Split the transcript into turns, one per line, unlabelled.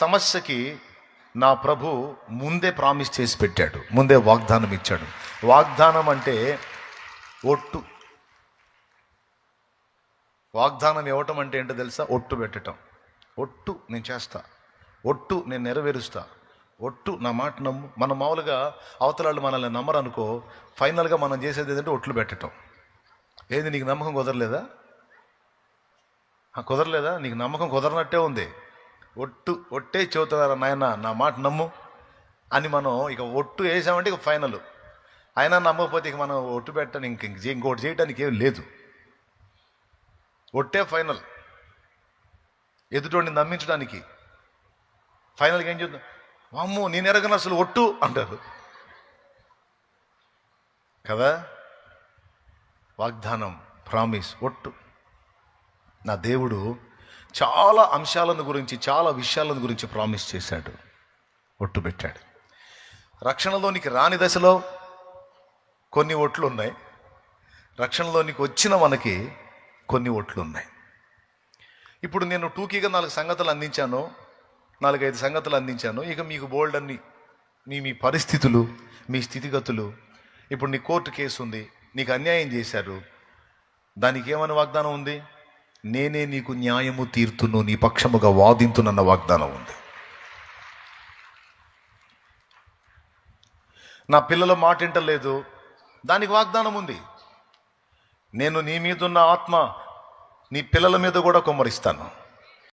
సమస్యకి నా ప్రభు ముందే ప్రామిస్ చేసి పెట్టాడు, ముందే వాగ్దానం ఇచ్చాడు. వాగ్దానం అంటే ఒట్టు. వాగ్దానం ఇవ్వటం అంటే ఏంటో తెలుసా? ఒట్టు పెట్టడం. ఒట్టు నేను చేస్తా, ఒట్టు నేను నెరవేరుస్తా, ఒట్టు నా మాట నమ్ము. మనం మామూలుగా అవతలాళ్ళు మనల్ని నమ్మరు అనుకో, ఫైనల్గా మనం చేసేది ఏంటంటే ఒట్లు పెట్టడం. ఏది నీకు నమ్మకం కుదరలేదా? కుదరలేదా? నీకు నమ్మకం కుదరనట్టే ఉంది. ఒట్టే చెబుతున్నారా నాయన, నా మాట నమ్ము అని మనం ఇక ఒట్టు వేసామంటే ఇక ఫైనల్. అయినా నమ్మకపోతే ఇక మనం ఒట్టు పెట్టని ఇంకోటి చేయడానికి ఏం లేదు. ఒట్టే ఫైనల్. ఎదుటోడిని నమ్మించడానికి ఫైనల్గా ఏం చేద్దాం? అమ్మో నేను ఎరగను అసలు ఒట్టు అంటారు కదా. వాగ్దానం, ప్రామిస్, ఒట్టు. నా దేవుడు చాలా అంశాలను గురించి, చాలా విషయాలను గురించి ప్రామిస్ చేశాడు, ఒట్టు పెట్టాడు. రక్షణలోనికి రాని దశలో కొన్ని ఒట్లు ఉన్నాయి, రక్షణలోనికి వచ్చిన మనకి కొన్ని ఒట్లు ఉన్నాయి. ఇప్పుడు నేను టూకీగా 4 సంగతులు అందించాను, 4-5 సంగతులు అందించాను. ఇక మీకు బోల్డ్ అన్ని మీ పరిస్థితులు, మీ స్థితిగతులు. ఇప్పుడు నీ కోర్టు కేసు ఉంది, నీకు అన్యాయం చేశారు, దానికి ఏమని వాగ్దానం ఉంది? నేనే నీకు న్యాయము తీర్తును, నీ పక్షముగా వాదింతునన్న వాగ్దానం ఉంది. నా పిల్లల మాట వింటలేదు, దానికి వాగ్దానం ఉంది. నేను నీ మీదున్న ఆత్మ నీ పిల్లల మీద కూడా కుమ్మరిస్తాను.